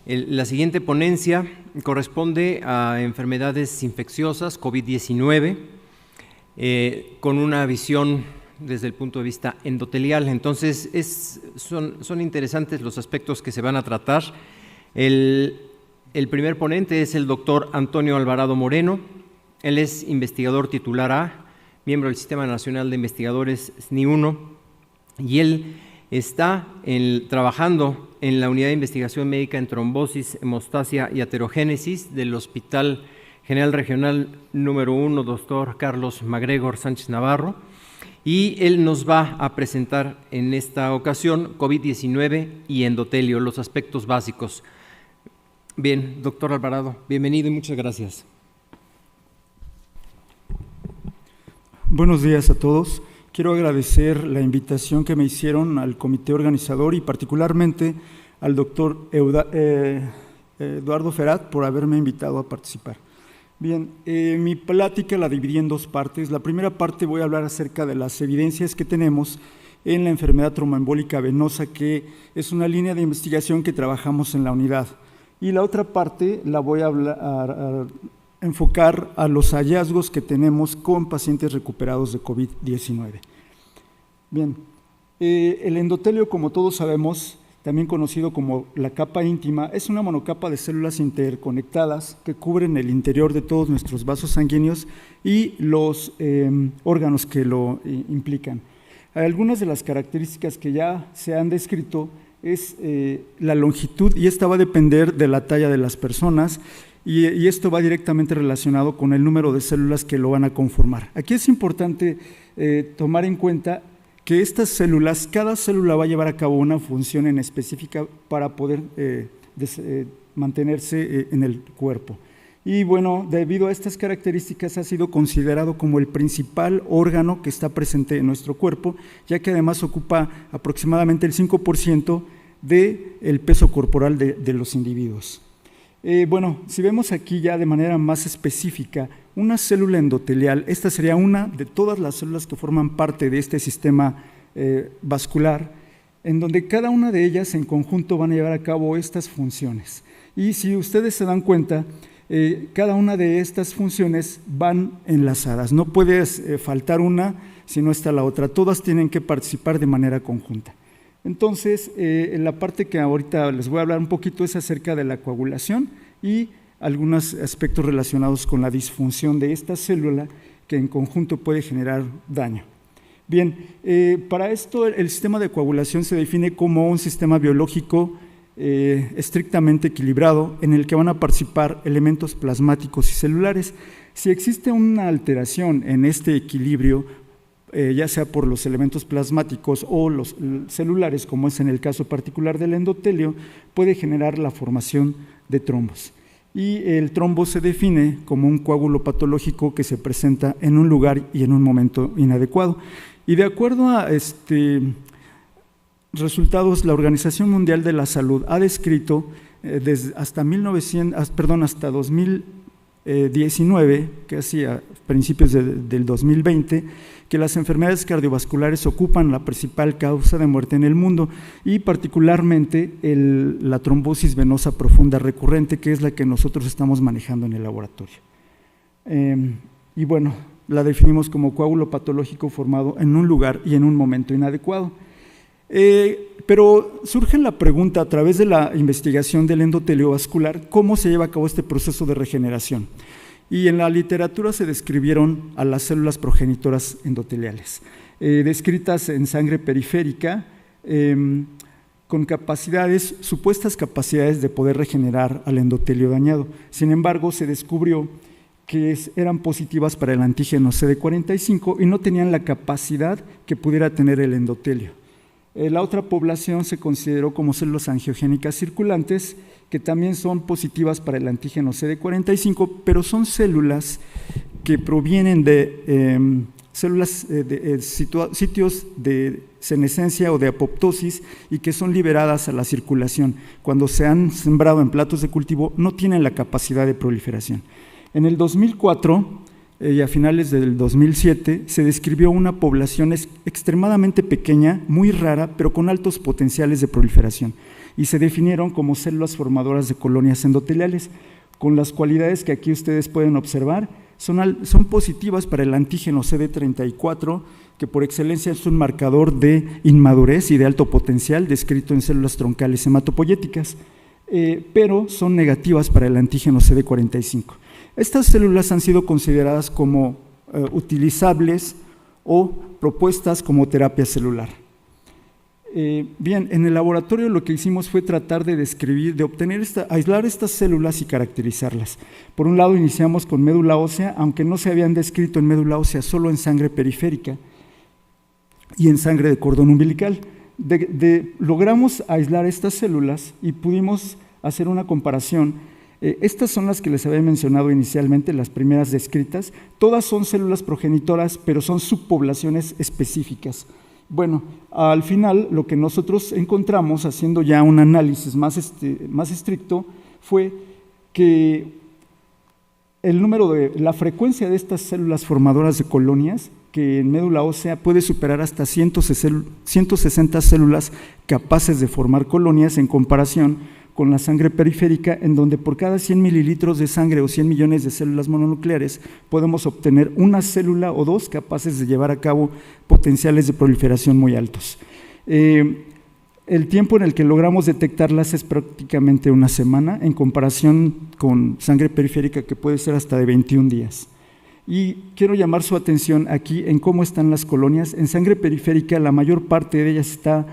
La siguiente ponencia corresponde a enfermedades infecciosas, COVID-19, con una visión desde el punto de vista endotelial. Entonces, son interesantes los aspectos que se van a tratar. El primer ponente es el doctor Antonio Alvarado Moreno. Él es investigador titular A, miembro del Sistema Nacional de Investigadores SNI-1, y él está trabajando en la Unidad de Investigación Médica en Trombosis, Hemostasia y Aterogénesis del Hospital General Regional número 1, doctor Carlos MacGregor Sánchez Navarro, y él nos va a presentar en esta ocasión COVID-19 y endotelio, los aspectos básicos. Bien, doctor Alvarado, bienvenido y muchas gracias. Buenos días a todos. Quiero agradecer la invitación que me hicieron al comité organizador y particularmente al doctor Eduardo Ferat por haberme invitado a participar. Bien, mi plática la dividí en dos partes. La primera parte voy a hablar acerca de las evidencias que tenemos en la enfermedad tromboembólica venosa, que es una línea de investigación que trabajamos en la unidad. Y la otra parte la voy a enfocar a los hallazgos que tenemos con pacientes recuperados de COVID-19. Bien, el endotelio, como todos sabemos, también conocido como la capa íntima, es una monocapa de células interconectadas que cubren el interior de todos nuestros vasos sanguíneos y los órganos que lo implican. Algunas de las características que ya se han descrito es la longitud, y esta va a depender de la talla de las personas, y esto va directamente relacionado con el número de células que lo van a conformar. Aquí es importante tomar en cuenta que estas células, cada célula va a llevar a cabo una función en específica para poder mantenerse en el cuerpo. Y bueno, debido a estas características ha sido considerado como el principal órgano que está presente en nuestro cuerpo, ya que además ocupa aproximadamente el 5% del peso corporal de los individuos. Bueno, si vemos aquí ya de manera más específica, una célula endotelial, esta sería una de todas las células que forman parte de este sistema vascular, en donde cada una de ellas en conjunto van a llevar a cabo estas funciones. Y si ustedes se dan cuenta, cada una de estas funciones van enlazadas, no puede faltar una si no está la otra, todas tienen que participar de manera conjunta. Entonces, la parte que ahorita les voy a hablar un poquito es acerca de la coagulación y algunos aspectos relacionados con la disfunción de esta célula que en conjunto puede generar daño. Bien, para esto el sistema de coagulación se define como un sistema biológico estrictamente equilibrado en el que van a participar elementos plasmáticos y celulares. Si existe una alteración en este equilibrio, ya sea por los elementos plasmáticos o los celulares, como es en el caso particular del endotelio, puede generar la formación de trombos. Y el trombo se define como un coágulo patológico que se presenta en un lugar y en un momento inadecuado. Y de acuerdo a resultados, la Organización Mundial de la Salud ha descrito hasta 2019, casi a principios del 2020, que las enfermedades cardiovasculares ocupan la principal causa de muerte en el mundo y particularmente la trombosis venosa profunda recurrente, que es la que nosotros estamos manejando en el laboratorio. Y bueno, la definimos como coágulo patológico formado en un lugar y en un momento inadecuado. Pero surge la pregunta a través de la investigación del endotelio vascular, ¿cómo se lleva a cabo este proceso de regeneración? Y en la literatura se describieron a las células progenitoras endoteliales, descritas en sangre periférica, con supuestas capacidades de poder regenerar al endotelio dañado. Sin embargo, se descubrió que eran positivas para el antígeno CD45 y no tenían la capacidad que pudiera tener el endotelio. La otra población se consideró como células angiogénicas circulantes, que también son positivas para el antígeno CD45, pero son células que provienen de sitios de senescencia o de apoptosis y que son liberadas a la circulación. Cuando se han sembrado en platos de cultivo, no tienen la capacidad de proliferación. En el 2004 y a finales del 2007 se describió una población extremadamente pequeña, muy rara, pero con altos potenciales de proliferación. y se definieron como células formadoras de colonias endoteliales, con las cualidades que aquí ustedes pueden observar. Son positivas para el antígeno CD34, que por excelencia es un marcador de inmadurez y de alto potencial descrito en células troncales hematopoyéticas, pero son negativas para el antígeno CD45. Estas células han sido consideradas como utilizables o propuestas como terapia celular. Bien, en el laboratorio lo que hicimos fue tratar de describir, de aislar estas células y caracterizarlas. Por un lado iniciamos con médula ósea, aunque no se habían descrito en médula ósea, solo en sangre periférica y en sangre de cordón umbilical. Logramos aislar estas células y pudimos hacer una comparación. Estas son las que les había mencionado inicialmente, las primeras descritas. Todas son células progenitoras, pero son subpoblaciones específicas. Bueno, al final lo que nosotros encontramos, haciendo ya un análisis más estricto, fue que la frecuencia de estas células formadoras de colonias, que en médula ósea puede superar hasta 160 células capaces de formar colonias en comparación con la sangre periférica, en donde por cada 100 mililitros de sangre o 100 millones de células mononucleares podemos obtener una célula o dos capaces de llevar a cabo potenciales de proliferación muy altos. El tiempo en el que logramos detectarlas es prácticamente una semana, en comparación con sangre periférica que puede ser hasta de 21 días. Y quiero llamar su atención aquí en cómo están las colonias. En sangre periférica la mayor parte de ellas está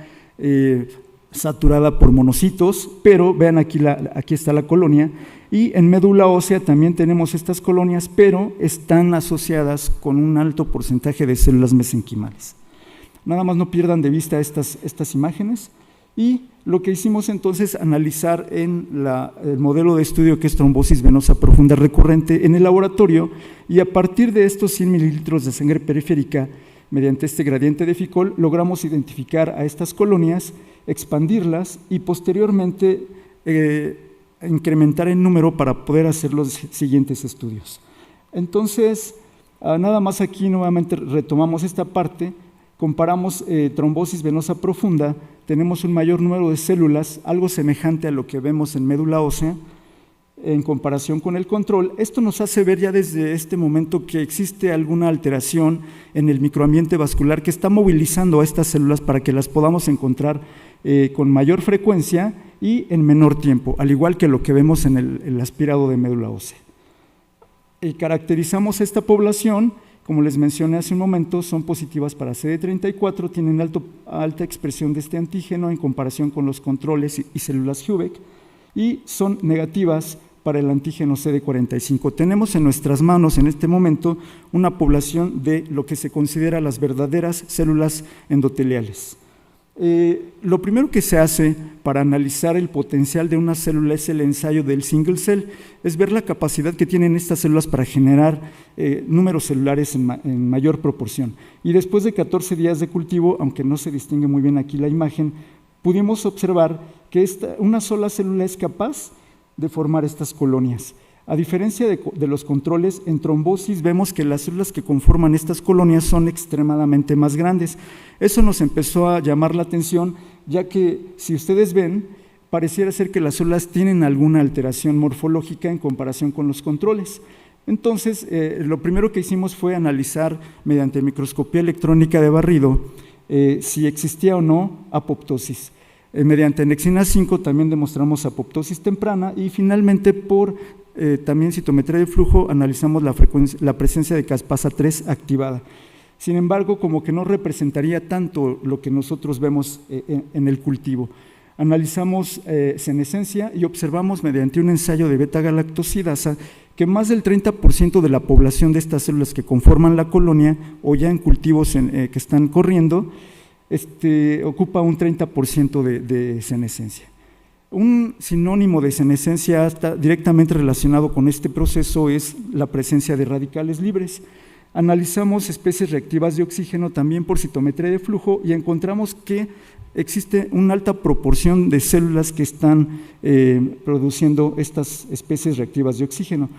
saturada por monocitos, pero vean aquí está la colonia, y en médula ósea también tenemos estas colonias, pero están asociadas con un alto porcentaje de células mesenquimales. Nada más no pierdan de vista estas imágenes, y lo que hicimos entonces analizar en el modelo de estudio que es trombosis venosa profunda recurrente en el laboratorio, y a partir de estos 100 mililitros de sangre periférica, mediante este gradiente de Ficol, logramos identificar a estas colonias, expandirlas y posteriormente incrementar en número para poder hacer los siguientes estudios. Entonces, nada más aquí nuevamente retomamos esta parte, comparamos trombosis venosa profunda, tenemos un mayor número de células, algo semejante a lo que vemos en médula ósea, en comparación con el control. Esto nos hace ver ya desde este momento que existe alguna alteración en el microambiente vascular que está movilizando a estas células para que las podamos encontrar con mayor frecuencia y en menor tiempo, al igual que lo que vemos en el aspirado de médula ósea. Caracterizamos esta población, como les mencioné hace un momento, son positivas para CD34, tienen alta expresión de este antígeno en comparación con los controles y células Hubeck, y son negativas para el antígeno CD45. Tenemos en nuestras manos en este momento una población de lo que se considera las verdaderas células endoteliales. Lo primero que se hace para analizar el potencial de una célula es el ensayo del single cell, es ver la capacidad que tienen estas células para generar números celulares en mayor proporción. Y después de 14 días de cultivo, aunque no se distingue muy bien aquí la imagen, pudimos observar que una sola célula es capaz de formar estas colonias. A diferencia de los controles, en trombosis vemos que las células que conforman estas colonias son extremadamente más grandes. Eso nos empezó a llamar la atención, ya que si ustedes ven, pareciera ser que las células tienen alguna alteración morfológica en comparación con los controles. Entonces, lo primero que hicimos fue analizar mediante microscopía electrónica de barrido si existía o no apoptosis. Mediante Nexina 5 también demostramos apoptosis temprana y finalmente por también citometría de flujo analizamos la presencia de caspasa 3 activada. Sin embargo, como que no representaría tanto lo que nosotros vemos en el cultivo. Analizamos senescencia y observamos mediante un ensayo de beta-galactosidasa que más del 30% de la población de estas células que conforman la colonia o ya en cultivos que están corriendo, ocupa un 30% de senescencia. Un sinónimo de senescencia está directamente relacionado con este proceso es la presencia de radicales libres. Analizamos especies reactivas de oxígeno también por citometría de flujo y encontramos que existe una alta proporción de células que están produciendo estas especies reactivas de oxígeno.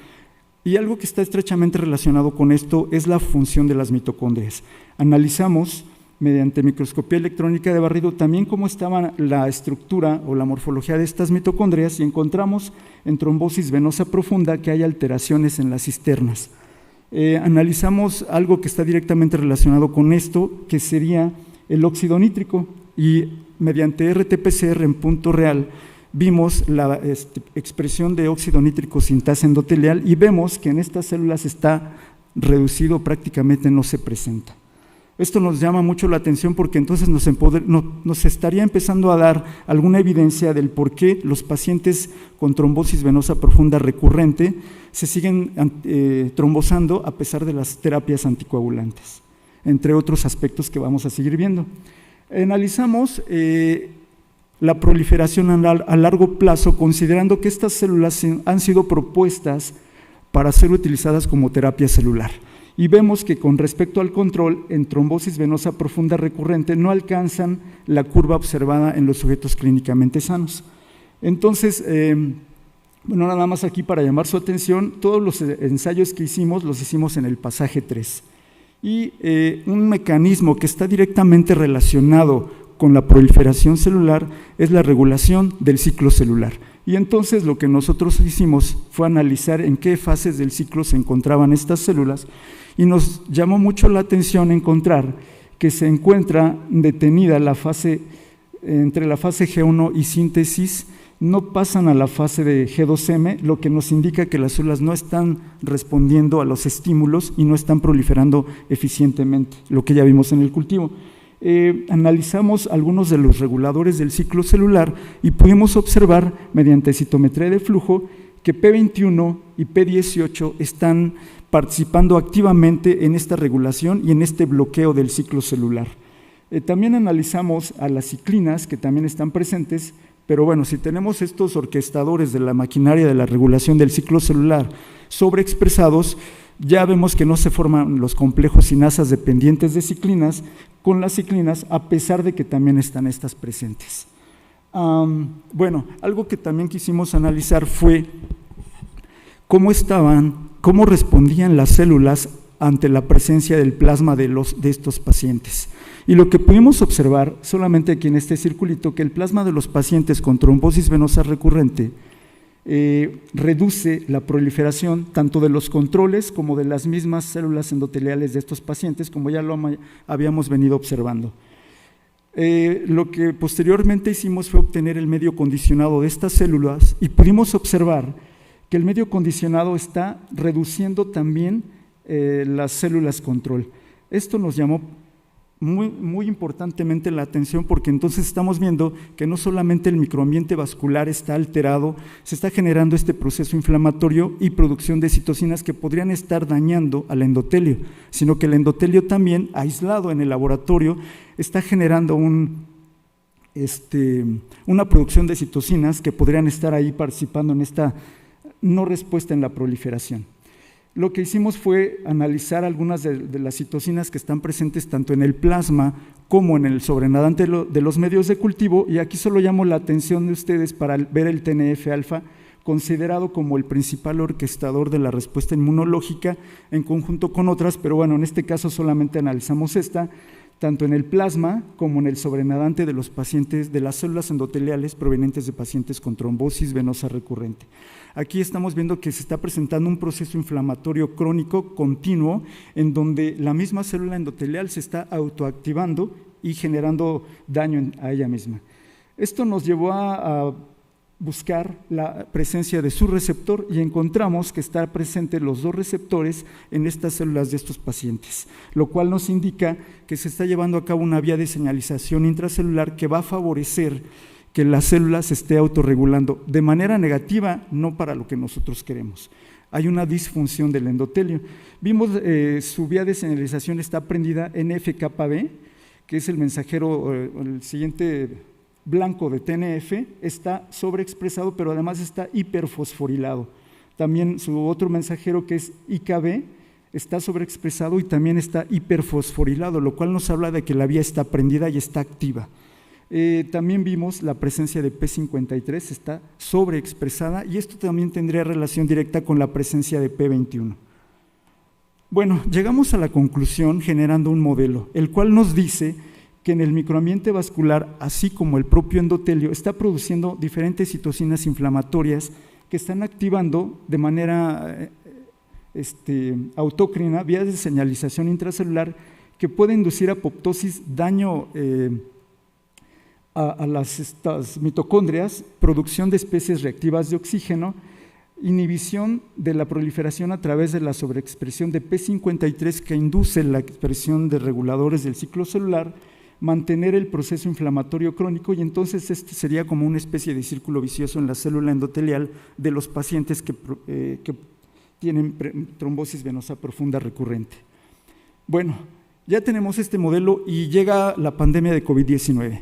Y algo que está estrechamente relacionado con esto es la función de las mitocondrias. Analizamos mediante microscopía electrónica de barrido también cómo estaba la estructura o la morfología de estas mitocondrias y encontramos en trombosis venosa profunda que hay alteraciones en las cisternas. Analizamos algo que está directamente relacionado con esto, que sería el óxido nítrico, y mediante RT-PCR en punto real vimos la expresión de óxido nítrico sintasa endotelial y vemos que en estas células está reducido, prácticamente no se presenta. Esto nos llama mucho la atención porque entonces nos estaría empezando a dar alguna evidencia del por qué los pacientes con trombosis venosa profunda recurrente se siguen trombosando a pesar de las terapias anticoagulantes, entre otros aspectos que vamos a seguir viendo. Analizamos la proliferación a largo plazo, considerando que estas células han sido propuestas para ser utilizadas como terapia celular. Y vemos que con respecto al control, en trombosis venosa profunda recurrente no alcanzan la curva observada en los sujetos clínicamente sanos. Entonces, bueno, nada más aquí para llamar su atención, todos los ensayos que hicimos los hicimos en el pasaje 3. Y un mecanismo que está directamente relacionado con la proliferación celular es la regulación del ciclo celular. Y entonces lo que nosotros hicimos fue analizar en qué fases del ciclo se encontraban estas células y nos llamó mucho la atención encontrar que se encuentra detenida la fase, entre la fase G1 y síntesis, no pasan a la fase de G2M, lo que nos indica que las células no están respondiendo a los estímulos y no están proliferando eficientemente, lo que ya vimos en el cultivo. Analizamos algunos de los reguladores del ciclo celular y pudimos observar mediante citometría de flujo que P21 y P18 están participando activamente en esta regulación y en este bloqueo del ciclo celular. También analizamos a las ciclinas que también están presentes, pero bueno, si tenemos estos orquestadores de la maquinaria de la regulación del ciclo celular sobreexpresados, ya vemos que no se forman los complejos sinasas dependientes de ciclinas con las ciclinas, a pesar de que también están estas presentes. Bueno, algo que también quisimos analizar fue cómo respondían las células ante la presencia del plasma de estos pacientes. Y lo que pudimos observar, solamente aquí en este circulito, que el plasma de los pacientes con trombosis venosa recurrente reduce la proliferación tanto de los controles como de las mismas células endoteliales de estos pacientes, como ya lo habíamos venido observando. Lo que posteriormente hicimos fue obtener el medio condicionado de estas células y pudimos observar que el medio condicionado está reduciendo también las células control. Esto nos llamó muy importantemente la atención, porque entonces estamos viendo que no solamente el microambiente vascular está alterado, se está generando este proceso inflamatorio y producción de citocinas que podrían estar dañando al endotelio, sino que el endotelio también, aislado en el laboratorio, está generando una producción de citocinas que podrían estar ahí participando en esta no respuesta en la proliferación. Lo que hicimos fue analizar algunas de las citocinas que están presentes tanto en el plasma como en el sobrenadante de los medios de cultivo, y aquí solo llamo la atención de ustedes para ver el TNF-alfa, considerado como el principal orquestador de la respuesta inmunológica en conjunto con otras, pero bueno, en este caso solamente analizamos esta, tanto en el plasma como en el sobrenadante de los pacientes, de las células endoteliales provenientes de pacientes con trombosis venosa recurrente. Aquí estamos viendo que se está presentando un proceso inflamatorio crónico continuo en donde la misma célula endotelial se está autoactivando y generando daño a ella misma. Esto nos llevó a buscar la presencia de su receptor y encontramos que están presentes los dos receptores en estas células de estos pacientes, lo cual nos indica que se está llevando a cabo una vía de señalización intracelular que va a favorecer que la célula se esté autorregulando de manera negativa, no para lo que nosotros queremos. Hay una disfunción del endotelio. Vimos su vía de señalización está prendida en FKB, que es el mensajero, el siguiente blanco de TNF, está sobreexpresado, pero además está hiperfosforilado. También su otro mensajero, que es IKB, está sobreexpresado y también está hiperfosforilado, lo cual nos habla de que la vía está prendida y está activa. También vimos la presencia de P53, está sobreexpresada, y esto también tendría relación directa con la presencia de P21. Bueno, llegamos a la conclusión generando un modelo, el cual nos dice que en el microambiente vascular, así como el propio endotelio, está produciendo diferentes citocinas inflamatorias que están activando de manera autócrina vías de señalización intracelular que puede inducir apoptosis, daño a estas mitocondrias, producción de especies reactivas de oxígeno, inhibición de la proliferación a través de la sobreexpresión de P53 que induce la expresión de reguladores del ciclo celular, mantener el proceso inflamatorio crónico, y entonces este sería como una especie de círculo vicioso en la célula endotelial de los pacientes que tienen trombosis venosa profunda recurrente. Bueno, ya tenemos este modelo y llega la pandemia de COVID-19.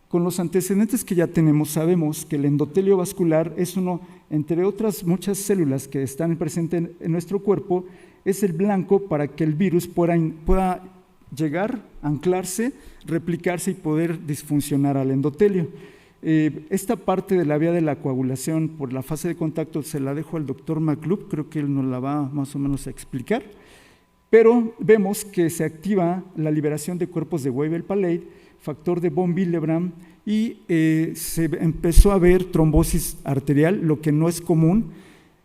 Con los antecedentes que ya tenemos, sabemos que el endotelio vascular es uno, entre otras muchas células que están presentes en nuestro cuerpo, es el blanco para que el virus pueda llegar, anclarse, replicarse y poder disfuncionar al endotelio. Esta parte de la vía de la coagulación por la fase de contacto se la dejo al doctor McClub, creo que él nos la va más o menos a explicar, pero vemos que se activa la liberación de cuerpos de Weibel-Palade, factor de von Willebrand, y se empezó a ver trombosis arterial, lo que no es común,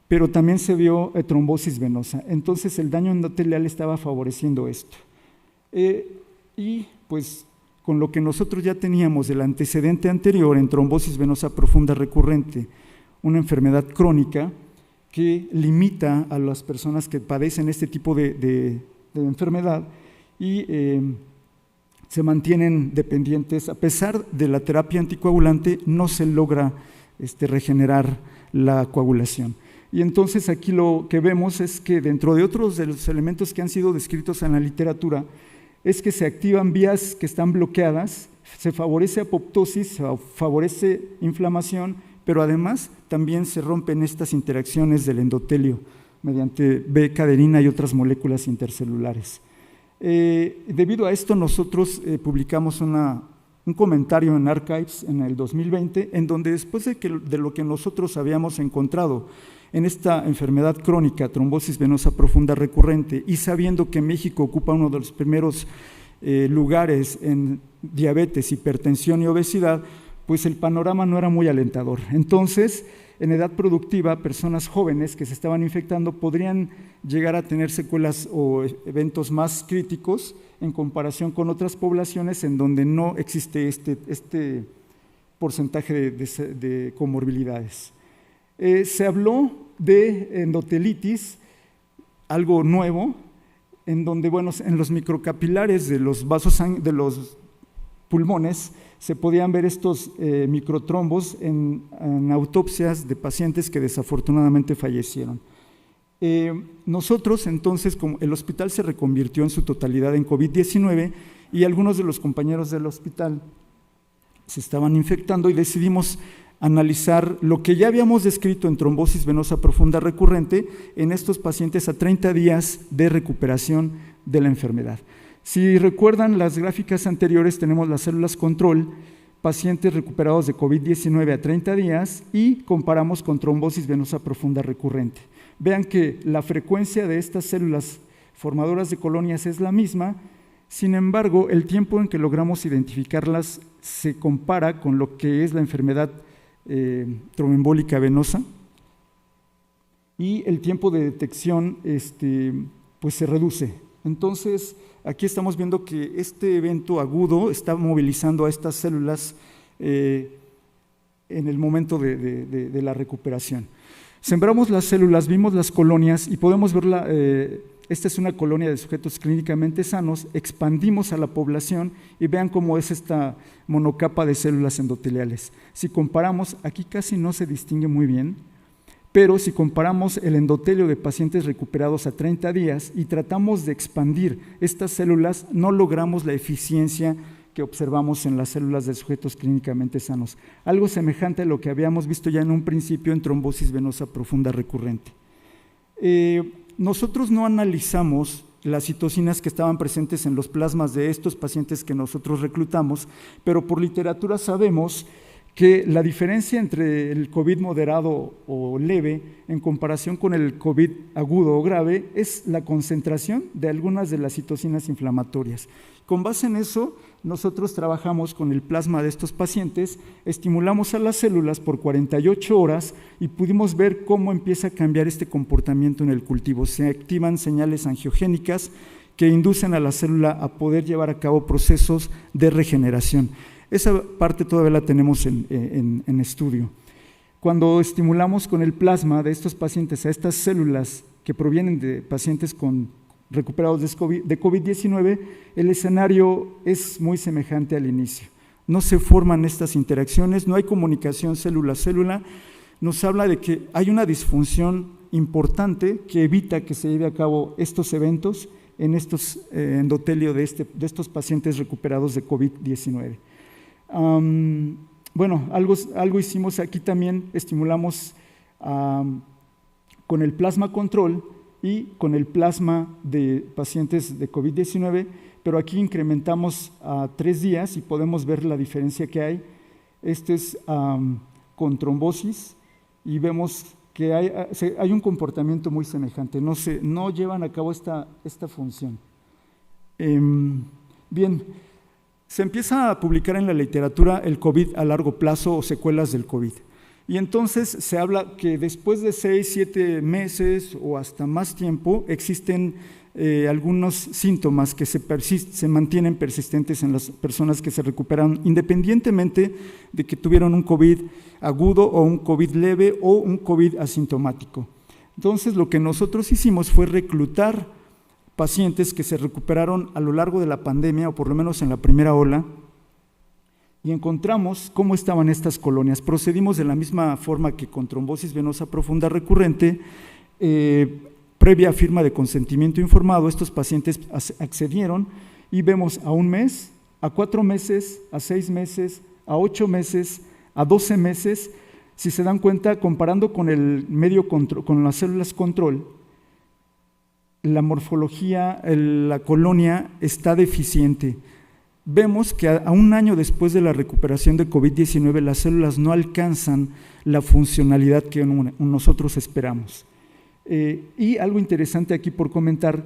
pero también se vio trombosis venosa. Entonces el daño endotelial estaba favoreciendo esto. Y pues con lo que nosotros ya teníamos del antecedente anterior en trombosis venosa profunda recurrente, una enfermedad crónica que limita a las personas que padecen este tipo de enfermedad y se mantienen dependientes. A pesar de la terapia anticoagulante, no se logra regenerar la coagulación. Y entonces aquí lo que vemos es que dentro de otros de los elementos que han sido descritos en la literatura, es que se activan vías que están bloqueadas, se favorece apoptosis, se favorece inflamación, pero además también se rompen estas interacciones del endotelio mediante B-caderina y otras moléculas intercelulares. Debido a esto, nosotros publicamos un comentario en Archives en el 2020, en donde después de lo que nosotros habíamos encontrado en esta enfermedad crónica, trombosis venosa profunda recurrente, y sabiendo que México ocupa uno de los primeros lugares en diabetes, hipertensión y obesidad, pues el panorama no era muy alentador. Entonces, en edad productiva, personas jóvenes que se estaban infectando podrían llegar a tener secuelas o eventos más críticos en comparación con otras poblaciones en donde no existe este porcentaje de comorbilidades. Se habló de endotelitis, algo nuevo, en donde, bueno, en los microcapilares de los vasos de los pulmones se podían ver estos microtrombos en autopsias de pacientes que desafortunadamente fallecieron. Nosotros entonces, como el hospital se reconvirtió en su totalidad en COVID-19 y algunos de los compañeros del hospital se estaban infectando y decidimos analizar lo que ya habíamos descrito en trombosis venosa profunda recurrente en estos pacientes a 30 días de recuperación de la enfermedad. Si recuerdan las gráficas anteriores, tenemos las células control, pacientes recuperados de COVID-19 a 30 días y comparamos con trombosis venosa profunda recurrente. Vean que la frecuencia de estas células formadoras de colonias es la misma, sin embargo, el tiempo en que logramos identificarlas se compara con lo que es la enfermedad tromboembólica venosa y el tiempo de detección pues se reduce. Entonces, aquí estamos viendo que este evento agudo está movilizando a estas células en el momento de la recuperación. Sembramos las células, vimos las colonias y podemos verla. Esta es una colonia de sujetos clínicamente sanos, expandimos a la población y vean cómo es esta monocapa de células endoteliales. Si comparamos, aquí casi no se distingue muy bien, pero si comparamos el endotelio de pacientes recuperados a 30 días y tratamos de expandir estas células, no logramos la eficiencia que observamos en las células de sujetos clínicamente sanos. Algo semejante a lo que habíamos visto ya en un principio en trombosis venosa profunda recurrente. Nosotros no analizamos las citocinas que estaban presentes en los plasmas de estos pacientes que nosotros reclutamos, pero por literatura sabemos que la diferencia entre el COVID moderado o leve en comparación con el COVID agudo o grave es la concentración de algunas de las citocinas inflamatorias. Con base en eso, nosotros trabajamos con el plasma de estos pacientes, estimulamos a las células por 48 horas y pudimos ver cómo empieza a cambiar este comportamiento en el cultivo. Se activan señales angiogénicas que inducen a la célula a poder llevar a cabo procesos de regeneración. Esa parte todavía la tenemos en estudio. Cuando estimulamos con el plasma de estos pacientes a estas células que provienen de pacientes recuperados de COVID-19, el escenario es muy semejante al inicio. No se forman estas interacciones, no hay comunicación célula-célula. Nos habla de que hay una disfunción importante que evita que se lleve a cabo estos eventos en estos endotelio de estos pacientes recuperados de COVID-19. Bueno, algo hicimos aquí también, estimulamos con el plasma control y con el plasma de pacientes de COVID-19, pero aquí incrementamos a 3 días y podemos ver la diferencia que hay. Este es con trombosis y vemos que hay un comportamiento muy semejante, no llevan a cabo esta función. Bien, se empieza a publicar en la literatura el COVID a largo plazo o secuelas del COVID. Y entonces se habla que después de 6, 7 meses o hasta más tiempo existen algunos síntomas que se mantienen persistentes en las personas que se recuperan, independientemente de que tuvieron un COVID agudo o un COVID leve o un COVID asintomático. Entonces lo que nosotros hicimos fue reclutar pacientes que se recuperaron a lo largo de la pandemia, o por lo menos en la primera ola, y encontramos cómo estaban estas colonias. Procedimos de la misma forma que con trombosis venosa profunda recurrente, previa firma de consentimiento informado. Estos pacientes accedieron y vemos a 1 mes, a 4 meses, a 6 meses, a 8 meses, a 12 meses. Si se dan cuenta, comparando con el medio control, con las células control, la morfología, la colonia está deficiente. Vemos que a 1 año después de la recuperación de COVID-19, las células no alcanzan la funcionalidad que nosotros esperamos. Y algo interesante aquí por comentar,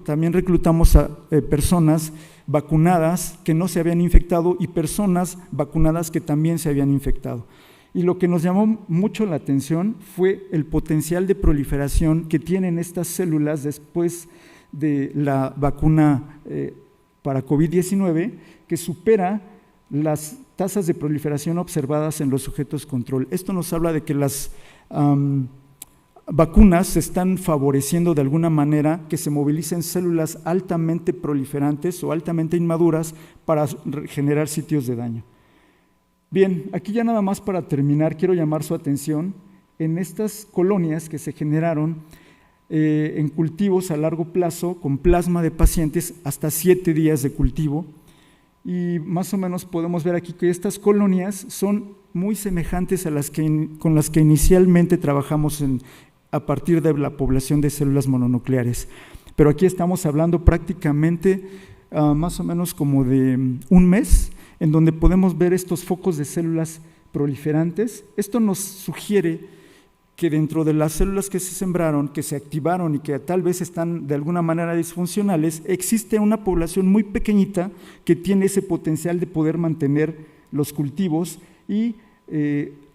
también reclutamos a personas vacunadas que no se habían infectado y personas vacunadas que también se habían infectado. Y lo que nos llamó mucho la atención fue el potencial de proliferación que tienen estas células después de la vacuna para COVID-19, que supera las tasas de proliferación observadas en los sujetos control. Esto nos habla de que las vacunas se están favoreciendo de alguna manera que se movilicen células altamente proliferantes o altamente inmaduras para generar sitios de daño. Bien, aquí ya nada más para terminar, quiero llamar su atención en estas colonias que se generaron en cultivos a largo plazo con plasma de pacientes hasta 7 días de cultivo, y más o menos podemos ver aquí que estas colonias son muy semejantes a con las que inicialmente trabajamos a partir de la población de células mononucleares. Pero aquí estamos hablando prácticamente más o menos como de 1 mes, en donde podemos ver estos focos de células proliferantes. Esto nos sugiere que dentro de las células que se sembraron, que se activaron y que tal vez están de alguna manera disfuncionales, existe una población muy pequeñita que tiene ese potencial de poder mantener los cultivos y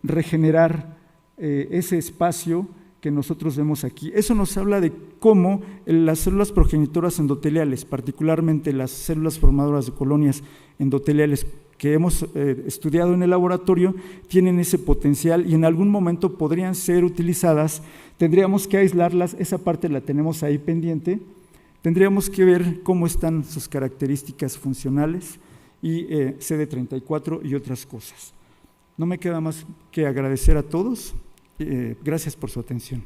regenerar ese espacio que nosotros vemos aquí. Eso nos habla de cómo las células progenitoras endoteliales, particularmente las células formadoras de colonias endoteliales que hemos estudiado en el laboratorio, tienen ese potencial y en algún momento podrían ser utilizadas. Tendríamos que aislarlas, esa parte la tenemos ahí pendiente. Tendríamos que ver cómo están sus características funcionales y CD34 y otras cosas. No me queda más que agradecer a todos. Gracias por su atención.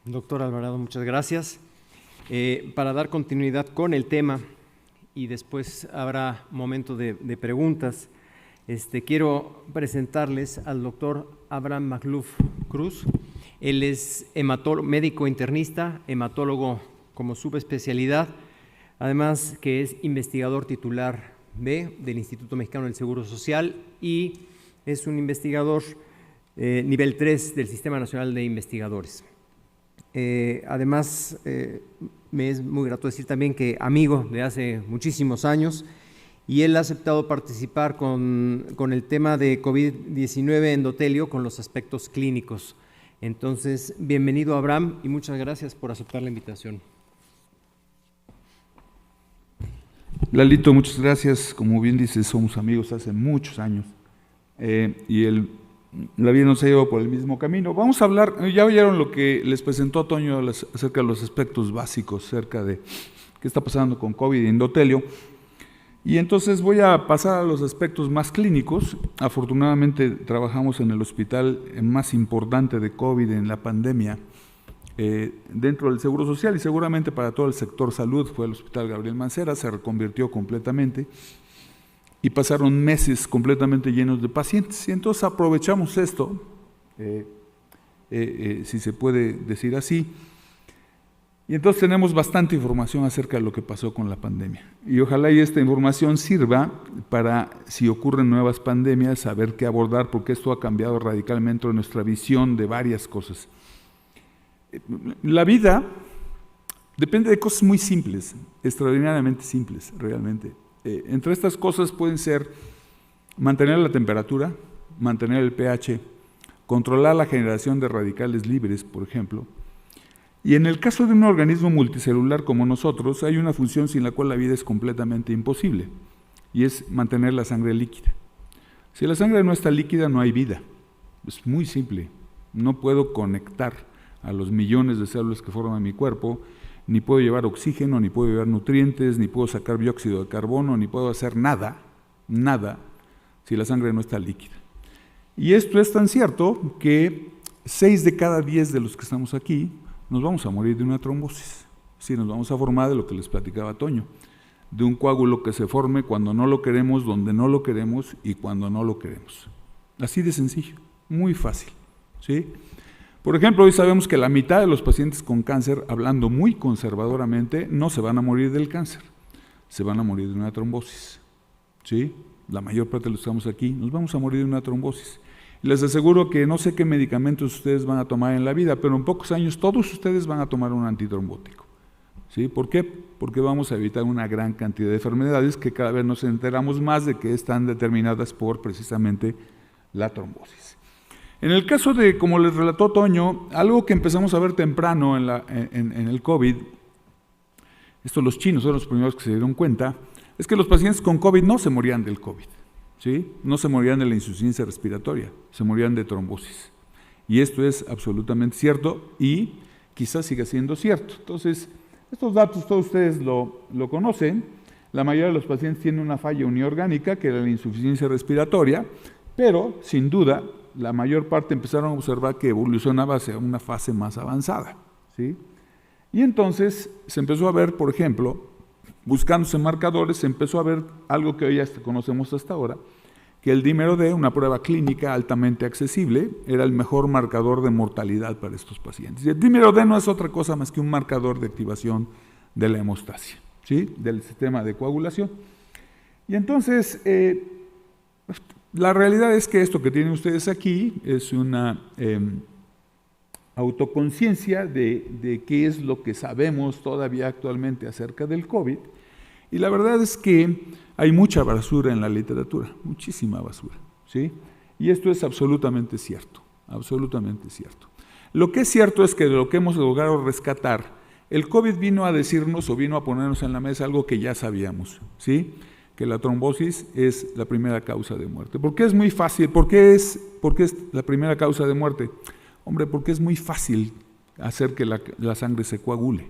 Doctor Alvarado, muchas gracias. Para dar continuidad con el tema y después habrá momento de preguntas, quiero presentarles al doctor Abraham Magluf Cruz. Él es médico internista, hematólogo como subespecialidad, además que es investigador titular B del Instituto Mexicano del Seguro Social y es un investigador nivel 3 del Sistema Nacional de Investigadores. Además, me es muy grato decir también que amigo de hace muchísimos años, y él ha aceptado participar con el tema de COVID-19 endotelio con los aspectos clínicos. Entonces, bienvenido Abraham y muchas gracias por aceptar la invitación. Lalito, muchas gracias. Como bien dices, somos amigos hace muchos años y la vida nos ha llevado por el mismo camino. Vamos a hablar, ya oyeron lo que les presentó Toño acerca de los aspectos básicos, acerca de qué está pasando con COVID y endotelio. Y entonces voy a pasar a los aspectos más clínicos. Afortunadamente trabajamos en el hospital más importante de COVID en la pandemia, dentro del Seguro Social y seguramente para todo el sector salud. Fue el Hospital Gabriel Mancera, se reconvirtió completamente y pasaron meses completamente llenos de pacientes. Y entonces aprovechamos esto, si se puede decir así, y entonces tenemos bastante información acerca de lo que pasó con la pandemia. Y ojalá y esta información sirva para, si ocurren nuevas pandemias, saber qué abordar, porque esto ha cambiado radicalmente nuestra visión de varias cosas. La vida depende de cosas muy simples, extraordinariamente simples, realmente. Entre estas cosas pueden ser mantener la temperatura, mantener el pH, controlar la generación de radicales libres, por ejemplo. Y en el caso de un organismo multicelular como nosotros, hay una función sin la cual la vida es completamente imposible, y es mantener la sangre líquida. Si la sangre no está líquida, no hay vida. Es muy simple. No puedo conectar a los millones de células que forman mi cuerpo, ni puedo llevar oxígeno, ni puedo llevar nutrientes, ni puedo sacar dióxido de carbono, ni puedo hacer nada, si la sangre no está líquida. Y esto es tan cierto que 6 de cada 10 de los que estamos aquí nos vamos a morir de una trombosis. Sí, nos vamos a formar de lo que les platicaba Toño, de un coágulo que se forme cuando no lo queremos, donde no lo queremos y cuando no lo queremos. Así de sencillo, muy fácil, ¿sí? Por ejemplo, hoy sabemos que la mitad de los pacientes con cáncer, hablando muy conservadoramente, no se van a morir del cáncer, se van a morir de una trombosis, ¿sí? La mayor parte de los que estamos aquí nos vamos a morir de una trombosis. Les aseguro que no sé qué medicamentos ustedes van a tomar en la vida, pero en pocos años todos ustedes van a tomar un antitrombótico. ¿Sí? ¿Por qué? Porque vamos a evitar una gran cantidad de enfermedades que cada vez nos enteramos más de que están determinadas por precisamente la trombosis. En el caso de, como les relató Toño, algo que empezamos a ver temprano en el COVID, esto los chinos son los primeros que se dieron cuenta, es que los pacientes con COVID no se morían del COVID. ¿Sí? No se morían de la insuficiencia respiratoria, se morían de trombosis. Y esto es absolutamente cierto y quizás siga siendo cierto. Entonces, estos datos todos ustedes lo conocen. La mayoría de los pacientes tienen una falla uniorgánica, que era la insuficiencia respiratoria, pero sin duda la mayor parte empezaron a observar que evolucionaba hacia una fase más avanzada. ¿Sí? Y entonces se empezó a ver, por ejemplo, buscándose marcadores, se empezó a ver algo que hoy ya conocemos hasta ahora, que el dímero D, una prueba clínica altamente accesible, era el mejor marcador de mortalidad para estos pacientes. Y el dímero D no es otra cosa más que un marcador de activación de la hemostasia, ¿sí? Del sistema de coagulación. Y entonces, la realidad es que esto que tienen ustedes aquí es una autoconciencia de qué es lo que sabemos todavía actualmente acerca del COVID, y la verdad es que hay mucha basura en la literatura, muchísima basura, ¿sí? Y esto es absolutamente cierto, absolutamente cierto. Lo que es cierto es que de lo que hemos logrado rescatar, el COVID vino a decirnos o vino a ponernos en la mesa algo que ya sabíamos, ¿sí? Que la trombosis es la primera causa de muerte. ¿Por qué es muy fácil? ¿Por qué es la primera causa de muerte? Hombre, porque es muy fácil hacer que la sangre se coagule.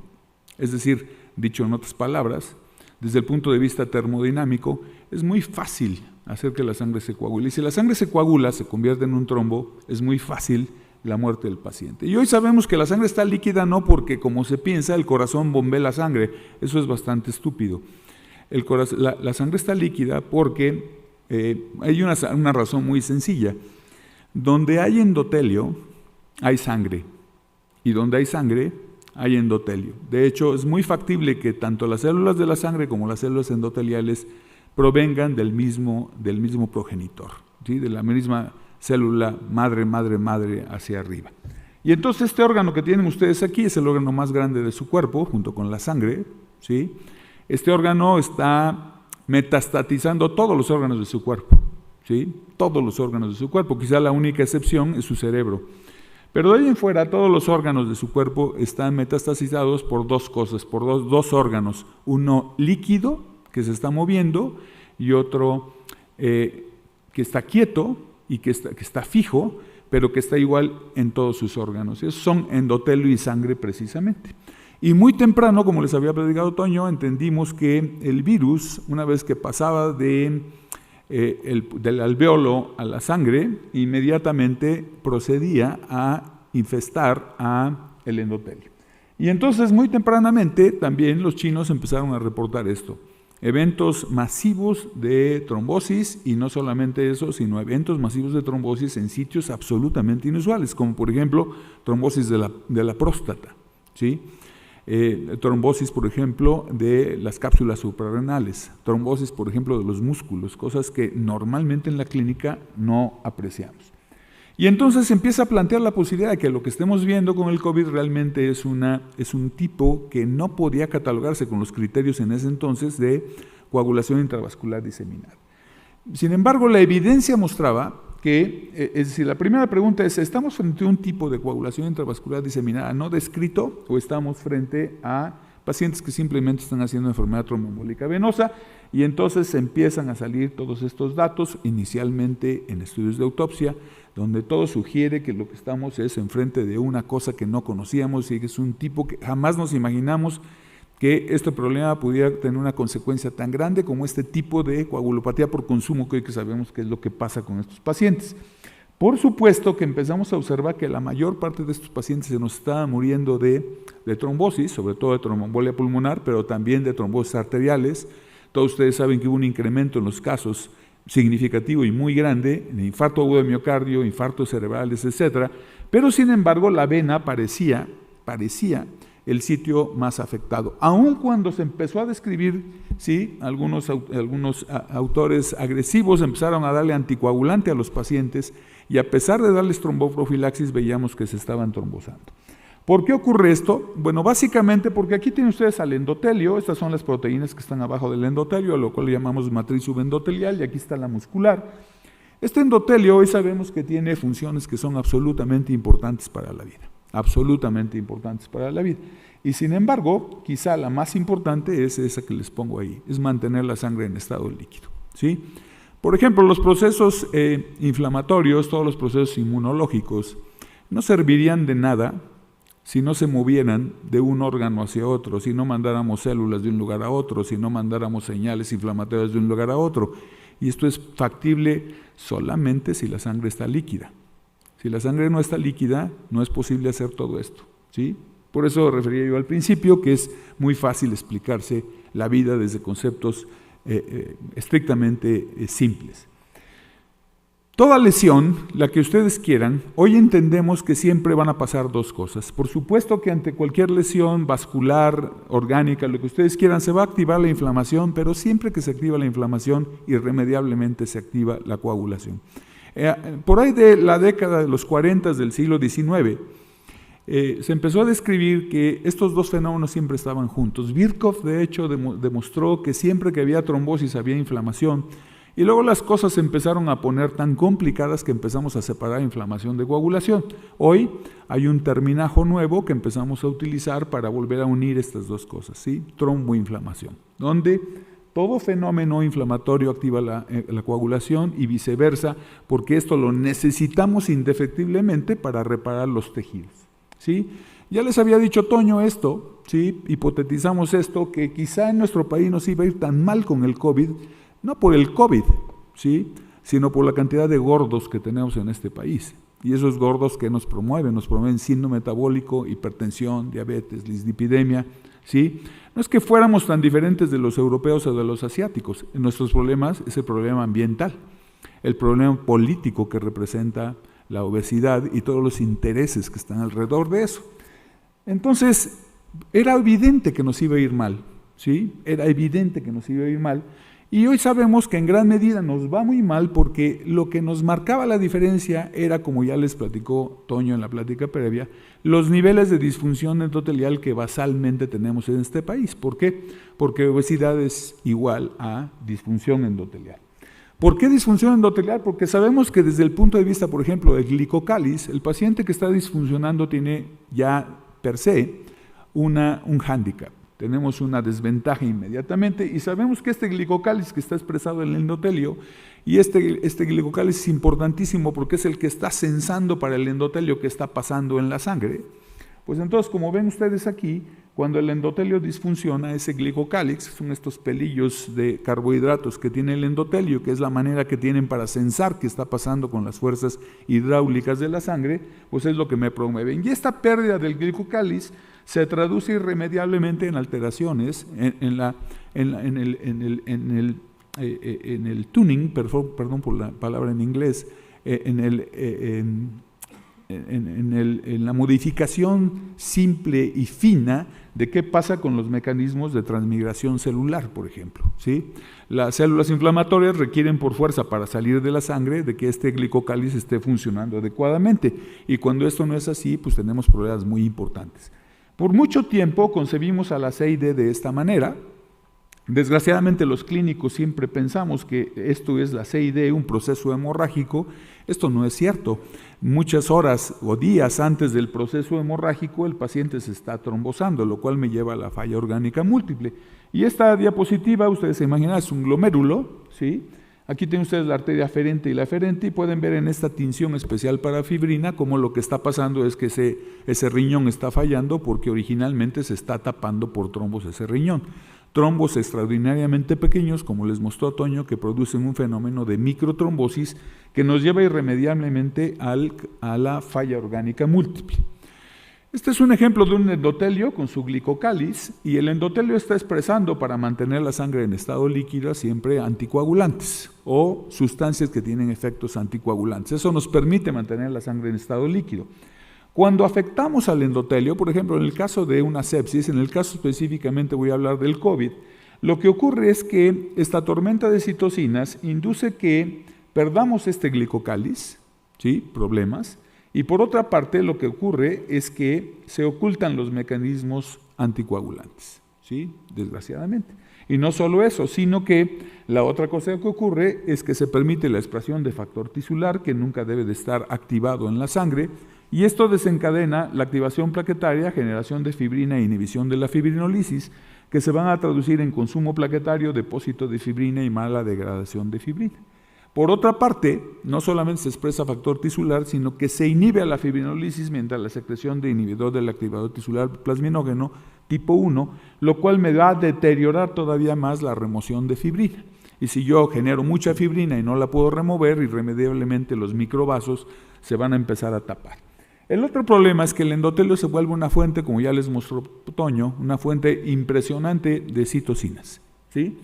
Es decir, dicho en otras palabras, desde el punto de vista termodinámico, es muy fácil hacer que la sangre se coagule. Y si la sangre se coagula, se convierte en un trombo, es muy fácil la muerte del paciente. Y hoy sabemos que la sangre está líquida no porque, como se piensa, el corazón bombea la sangre. Eso es bastante estúpido. La sangre está líquida porque hay una razón muy sencilla. Donde hay endotelio, hay sangre. Y donde hay sangre, hay endotelio. De hecho, es muy factible que tanto las células de la sangre como las células endoteliales provengan del mismo progenitor, ¿sí? De la misma célula madre hacia arriba. Y entonces este órgano que tienen ustedes aquí es el órgano más grande de su cuerpo, junto con la sangre, ¿sí? Este órgano está metastatizando todos los órganos de su cuerpo, ¿sí? Todos los órganos de su cuerpo, quizá la única excepción es su cerebro. Pero de ahí en fuera, todos los órganos de su cuerpo están metastatizados por dos cosas, por dos órganos, uno líquido, que se está moviendo, y otro que está quieto y que está fijo, pero que está igual en todos sus órganos. Esos son endotelio y sangre precisamente. Y muy temprano, como les había platicado Toño, entendimos que el virus, una vez que pasaba del alvéolo a la sangre, inmediatamente procedía a infestar el endotelio. Y entonces, muy tempranamente, también los chinos empezaron a reportar esto. Eventos masivos de trombosis, y no solamente eso, sino eventos masivos de trombosis en sitios absolutamente inusuales, como por ejemplo trombosis de la próstata, ¿sí? Trombosis, por ejemplo, de las cápsulas suprarrenales, trombosis, por ejemplo, de los músculos, cosas que normalmente en la clínica no apreciamos. Y entonces se empieza a plantear la posibilidad de que lo que estemos viendo con el COVID realmente es un tipo que no podía catalogarse con los criterios en ese entonces de coagulación intravascular diseminada. Sin embargo, la evidencia mostraba que, es decir, la primera pregunta es, ¿estamos frente a un tipo de coagulación intravascular diseminada no descrito o estamos frente a pacientes que simplemente están haciendo enfermedad tromboembólica venosa? Y entonces empiezan a salir todos estos datos, inicialmente en estudios de autopsia, donde todo sugiere que lo que estamos es enfrente de una cosa que no conocíamos y que es un tipo que jamás nos imaginamos que este problema pudiera tener una consecuencia tan grande como este tipo de coagulopatía por consumo, que hoy que sabemos qué es lo que pasa con estos pacientes. Por supuesto que empezamos a observar que la mayor parte de estos pacientes se nos estaban muriendo de trombosis, sobre todo de tromboembolia pulmonar, pero también de trombosis arteriales. Todos ustedes saben que hubo un incremento en los casos significativo y muy grande, de infarto agudo de miocardio, infartos cerebrales, etc. Pero sin embargo la vena parecía el sitio más afectado. Aun cuando se empezó a describir, sí, algunos autores agresivos empezaron a darle anticoagulante a los pacientes y a pesar de darles tromboprofilaxis veíamos que se estaban trombosando. ¿Por qué ocurre esto? Bueno, básicamente porque aquí tienen ustedes al endotelio, estas son las proteínas que están abajo del endotelio, a lo cual le llamamos matriz subendotelial, y aquí está la muscular. Este endotelio hoy sabemos que tiene funciones que son absolutamente importantes para la vida, absolutamente importantes para la vida. Y sin embargo, quizá la más importante es esa que les pongo ahí, es mantener la sangre en estado líquido, ¿sí? Por ejemplo, los procesos inflamatorios, todos los procesos inmunológicos, no servirían de nada si no se movieran de un órgano hacia otro, si no mandáramos células de un lugar a otro, si no mandáramos señales inflamatorias de un lugar a otro. Y esto es factible solamente si la sangre está líquida. Si la sangre no está líquida, no es posible hacer todo esto, ¿sí? Por eso refería yo al principio que es muy fácil explicarse la vida desde conceptos estrictamente simples. Toda lesión, la que ustedes quieran, hoy entendemos que siempre van a pasar dos cosas. Por supuesto que ante cualquier lesión vascular, orgánica, lo que ustedes quieran, se va a activar la inflamación, pero siempre que se activa la inflamación, irremediablemente se activa la coagulación. Por ahí de la década de los 40 del siglo XIX, se empezó a describir que estos dos fenómenos siempre estaban juntos. Virchow, de hecho, demostró que siempre que había trombosis había inflamación. Y luego las cosas se empezaron a poner tan complicadas que empezamos a separar inflamación de coagulación. Hoy hay un terminajo nuevo que empezamos a utilizar para volver a unir estas dos cosas, ¿sí? Tromboinflamación, donde todo fenómeno inflamatorio activa la coagulación y viceversa, porque esto lo necesitamos indefectiblemente para reparar los tejidos, ¿sí? Ya les había dicho Toño esto, ¿sí? Hipotetizamos esto, que quizá en nuestro país nos iba a ir tan mal con el COVID, no por el COVID, ¿sí? Sino por la cantidad de gordos que tenemos en este país. Y esos gordos que nos promueven síndrome metabólico, hipertensión, diabetes, dislipidemia, ¿sí? No es que fuéramos tan diferentes de los europeos o de los asiáticos. En nuestros problemas es el problema ambiental, el problema político que representa la obesidad y todos los intereses que están alrededor de eso. Entonces, era evidente que nos iba a ir mal, ¿sí? Era evidente que nos iba a ir mal. Y hoy sabemos que en gran medida nos va muy mal porque lo que nos marcaba la diferencia era, como ya les platicó Toño en la plática previa, los niveles de disfunción endotelial que basalmente tenemos en este país. ¿Por qué? Porque obesidad es igual a disfunción endotelial. ¿Por qué disfunción endotelial? Porque sabemos que desde el punto de vista, por ejemplo, del glicocáliz, el paciente que está disfuncionando tiene ya per se un hándicap. Tenemos una desventaja inmediatamente y sabemos que este glicocáliz que está expresado en el endotelio, y este glicocáliz es importantísimo porque es el que está sensando para el endotelio que está pasando en la sangre. Pues entonces, como ven ustedes aquí, cuando el endotelio disfunciona, ese glicocáliz, son estos pelillos de carbohidratos que tiene el endotelio, que es la manera que tienen para sensar qué está pasando con las fuerzas hidráulicas de la sangre, pues es lo que me promueven. Y esta pérdida del glicocáliz se traduce irremediablemente en alteraciones en el tuning, perdón por la palabra en inglés, en la modificación simple y fina de qué pasa con los mecanismos de transmigración celular, por ejemplo, ¿sí? Las células inflamatorias requieren por fuerza para salir de la sangre de que este glicocáliz esté funcionando adecuadamente, y cuando esto no es así, pues tenemos problemas muy importantes. Por mucho tiempo concebimos a la CID de esta manera. Desgraciadamente los clínicos siempre pensamos que esto es la CID, un proceso hemorrágico. Esto no es cierto. Muchas horas o días antes del proceso hemorrágico el paciente se está trombosando, lo cual me lleva a la falla orgánica múltiple. Y esta diapositiva, ustedes se imaginan, es un glomérulo, ¿sí? Aquí tienen ustedes la arteria aferente y la eferente y pueden ver en esta tinción especial para fibrina cómo lo que está pasando es que ese riñón está fallando porque originalmente se está tapando por trombos ese riñón. Trombos extraordinariamente pequeños, como les mostró Toño, que producen un fenómeno de microtrombosis que nos lleva irremediablemente a la falla orgánica múltiple. Este es un ejemplo de un endotelio con su glicocáliz, y el endotelio está expresando para mantener la sangre en estado líquido siempre anticoagulantes o sustancias que tienen efectos anticoagulantes. Eso nos permite mantener la sangre en estado líquido. Cuando afectamos al endotelio, por ejemplo, en el caso de una sepsis, en el caso específicamente voy a hablar del COVID, lo que ocurre es que esta tormenta de citocinas induce que perdamos este glicocáliz, ¿sí? Problemas. Y por otra parte, lo que ocurre es que se ocultan los mecanismos anticoagulantes, ¿sí? Desgraciadamente. Y no solo eso, sino que la otra cosa que ocurre es que se permite la expresión de factor tisular que nunca debe de estar activado en la sangre, y esto desencadena la activación plaquetaria, generación de fibrina e inhibición de la fibrinolisis, que se van a traducir en consumo plaquetario, depósito de fibrina y mala degradación de fibrina. Por otra parte, no solamente se expresa factor tisular, sino que se inhibe a la fibrinolisis mediante la secreción de inhibidor del activador tisular plasminógeno tipo 1, lo cual me va a deteriorar todavía más la remoción de fibrina. Y si yo genero mucha fibrina y no la puedo remover, irremediablemente los microvasos se van a empezar a tapar. El otro problema es que el endotelio se vuelve una fuente, como ya les mostró Toño, una fuente impresionante de citocinas, ¿sí?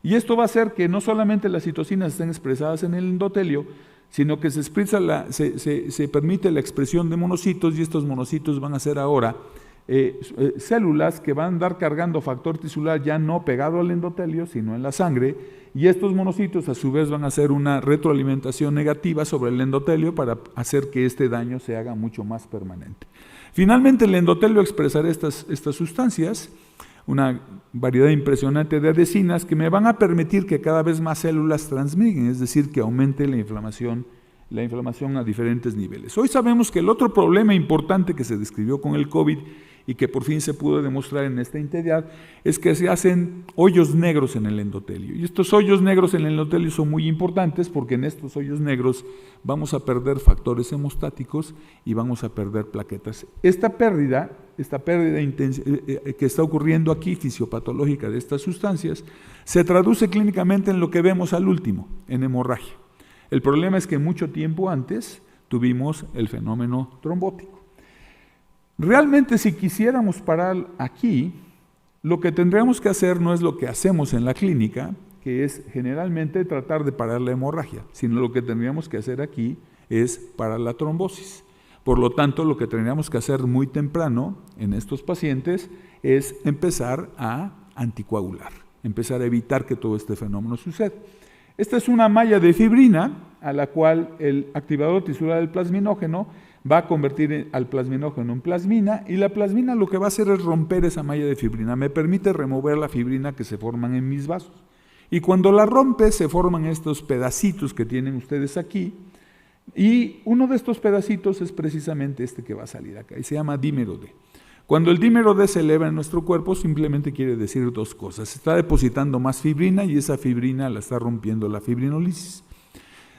Y esto va a hacer que no solamente las citocinas estén expresadas en el endotelio, sino que se permite la expresión de monocitos, y estos monocitos van a ser ahora células que van a andar cargando factor tisular ya no pegado al endotelio, sino en la sangre, y estos monocitos a su vez van a hacer una retroalimentación negativa sobre el endotelio para hacer que este daño se haga mucho más permanente. Finalmente, el endotelio expresará estas sustancias, una variedad impresionante de adhesinas que me van a permitir que cada vez más células transmigren, es decir, que aumente la inflamación a diferentes niveles. Hoy sabemos que el otro problema importante que se describió con el COVID y que por fin se pudo demostrar en esta entidad es que se hacen hoyos negros en el endotelio. Y estos hoyos negros en el endotelio son muy importantes porque en estos hoyos negros vamos a perder factores hemostáticos y vamos a perder plaquetas. Esta pérdida que está ocurriendo aquí, fisiopatológica de estas sustancias, se traduce clínicamente en lo que vemos al último, en hemorragia. El problema es que mucho tiempo antes tuvimos el fenómeno trombótico. Realmente, si quisiéramos parar aquí, lo que tendríamos que hacer no es lo que hacemos en la clínica, que es generalmente tratar de parar la hemorragia, sino lo que tendríamos que hacer aquí es parar la trombosis. Por lo tanto, lo que tendríamos que hacer muy temprano en estos pacientes es empezar a anticoagular, empezar a evitar que todo este fenómeno suceda. Esta es una malla de fibrina a la cual el activador tisular del plasminógeno va a convertir al plasminógeno en plasmina, y la plasmina lo que va a hacer es romper esa malla de fibrina, me permite remover la fibrina que se forman en mis vasos. Y cuando la rompe se forman estos pedacitos que tienen ustedes aquí, y uno de estos pedacitos es precisamente este que va a salir acá, y se llama dímero D. Cuando el dímero D se eleva en nuestro cuerpo, simplemente quiere decir dos cosas. Se está depositando más fibrina y esa fibrina la está rompiendo la fibrinólisis.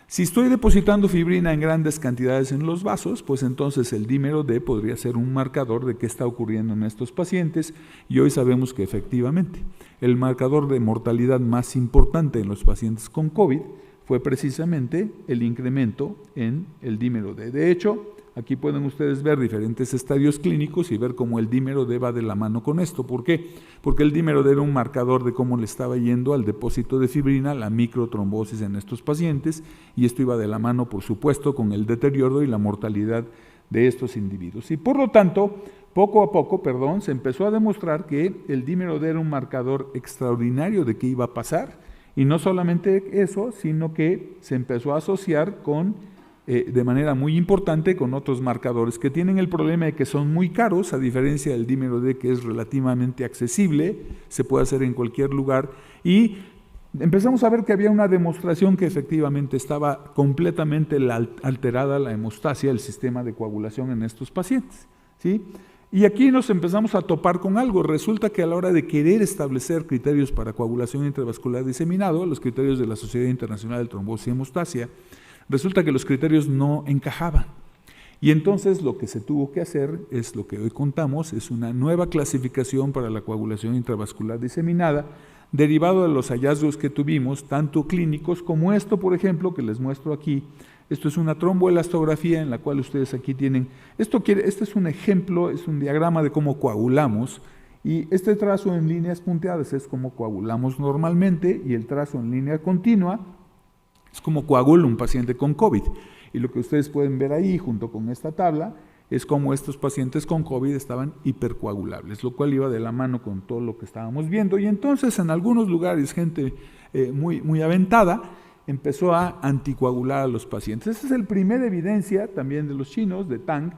Si estoy depositando fibrina en grandes cantidades en los vasos, pues entonces el dímero D podría ser un marcador de qué está ocurriendo en estos pacientes, y hoy sabemos que efectivamente el marcador de mortalidad más importante en los pacientes con COVID fue precisamente el incremento en el dímero D. De hecho, aquí pueden ustedes ver diferentes estadios clínicos y ver cómo el dímero D va de la mano con esto. ¿Por qué? Porque el dímero D era un marcador de cómo le estaba yendo al depósito de fibrina, la microtrombosis en estos pacientes, y esto iba de la mano, por supuesto, con el deterioro y la mortalidad de estos individuos. Y por lo tanto, poco a poco, se empezó a demostrar que el dímero D era un marcador extraordinario de qué iba a pasar, y no solamente eso, sino que se empezó a asociar con de manera muy importante con otros marcadores que tienen el problema de que son muy caros, a diferencia del dímero D, que es relativamente accesible, se puede hacer en cualquier lugar, y empezamos a ver que había una demostración que efectivamente estaba completamente alterada la hemostasia, el sistema de coagulación en estos pacientes, ¿sí? Y aquí nos empezamos a topar con algo. Resulta que a la hora de querer establecer criterios para coagulación intravascular diseminado, los criterios de la Sociedad Internacional de Trombosis y Hemostasia, resulta que los criterios no encajaban. Y entonces lo que se tuvo que hacer es lo que hoy contamos, es una nueva clasificación para la coagulación intravascular diseminada, derivado de los hallazgos que tuvimos, tanto clínicos como esto, por ejemplo, que les muestro aquí. Esto es una tromboelastografía en la cual ustedes aquí tienen, este es un ejemplo, es un diagrama de cómo coagulamos, y este trazo en líneas punteadas es como coagulamos normalmente, y el trazo en línea continua es como coagula un paciente con COVID. Y lo que ustedes pueden ver ahí, junto con esta tabla, es como estos pacientes con COVID estaban hipercoagulables, lo cual iba de la mano con todo lo que estábamos viendo. Y entonces en algunos lugares, gente muy aventada, empezó a anticoagular a los pacientes. Esa es la primera evidencia también de los chinos, de Tang.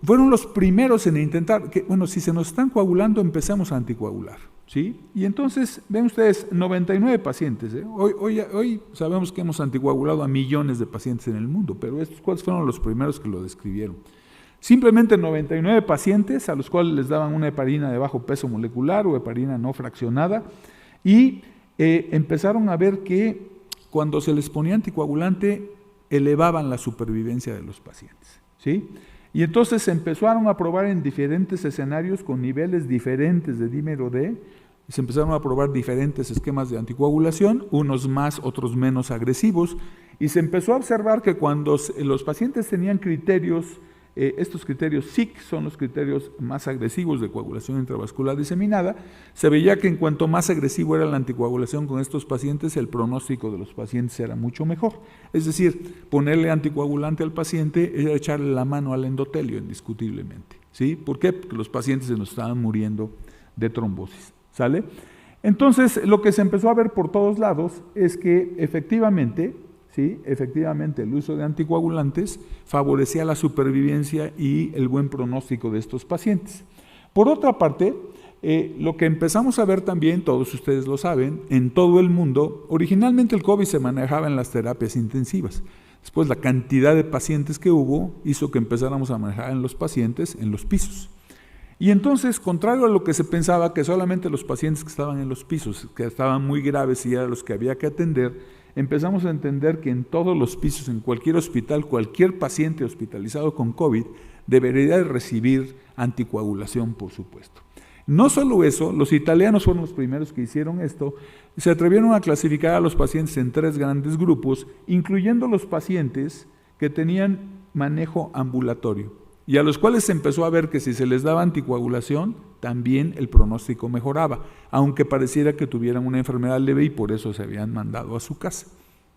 Fueron los primeros en intentar, que bueno, si se nos están coagulando, empecemos a anticoagular, ¿sí? Y entonces, ven ustedes, 99 pacientes, ¿eh? Hoy sabemos que hemos anticoagulado a millones de pacientes en el mundo, pero estos cuáles fueron los primeros que lo describieron. Simplemente 99 pacientes a los cuales les daban una heparina de bajo peso molecular o heparina no fraccionada, y empezaron a ver que cuando se les ponía anticoagulante elevaban la supervivencia de los pacientes, ¿sí? Y entonces se empezaron a probar en diferentes escenarios con niveles diferentes de dímero D, se empezaron a probar diferentes esquemas de anticoagulación, unos más, otros menos agresivos, y se empezó a observar que cuando los pacientes tenían criterios, estos criterios SIC son los criterios más agresivos de coagulación intravascular diseminada, se veía que en cuanto más agresivo era la anticoagulación con estos pacientes, el pronóstico de los pacientes era mucho mejor. Es decir, ponerle anticoagulante al paciente era echarle la mano al endotelio, indiscutiblemente, ¿sí? ¿Por qué? Porque los pacientes se nos estaban muriendo de trombosis, ¿sale? Entonces, lo que se empezó a ver por todos lados es que efectivamente, ¿sí? Efectivamente, el uso de anticoagulantes favorecía la supervivencia y el buen pronóstico de estos pacientes. Por otra parte, lo que empezamos a ver también, todos ustedes lo saben, en todo el mundo, originalmente el COVID se manejaba en las terapias intensivas. Después la cantidad de pacientes que hubo hizo que empezáramos a manejar en los pacientes en los pisos. Y entonces, contrario a lo que se pensaba, que solamente los pacientes que estaban en los pisos, que estaban muy graves y eran los que había que atender, empezamos a entender que en todos los pisos, en cualquier hospital, cualquier paciente hospitalizado con COVID debería de recibir anticoagulación, por supuesto. No solo eso, los italianos fueron los primeros que hicieron esto, se atrevieron a clasificar a los pacientes en 3 grandes grupos, incluyendo los pacientes que tenían manejo ambulatorio, y a los cuales se empezó a ver que si se les daba anticoagulación, también el pronóstico mejoraba, aunque pareciera que tuvieran una enfermedad leve y por eso se habían mandado a su casa,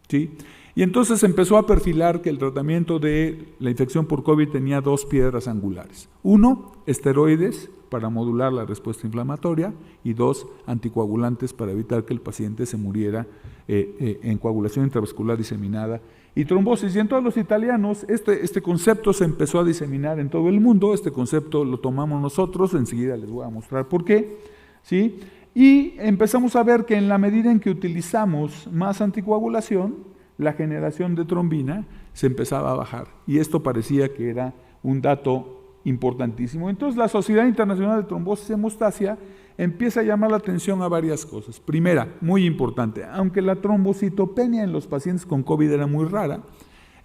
¿sí? Y entonces empezó a perfilar que el tratamiento de la infección por COVID tenía 2 piedras angulares. 1, esteroides para modular la respuesta inflamatoria, y 2, anticoagulantes para evitar que el paciente se muriera en coagulación intravascular diseminada y trombosis. Y en todos los italianos este concepto se empezó a diseminar en todo el mundo. Este concepto lo tomamos nosotros, enseguida les voy a mostrar por qué, ¿sí? Y empezamos a ver que en la medida en que utilizamos más anticoagulación, la generación de trombina se empezaba a bajar, y esto parecía que era un dato importantísimo. Entonces la Sociedad Internacional de Trombosis y Hemostasia empieza a llamar la atención a varias cosas. Primera, muy importante, aunque la trombocitopenia en los pacientes con COVID era muy rara,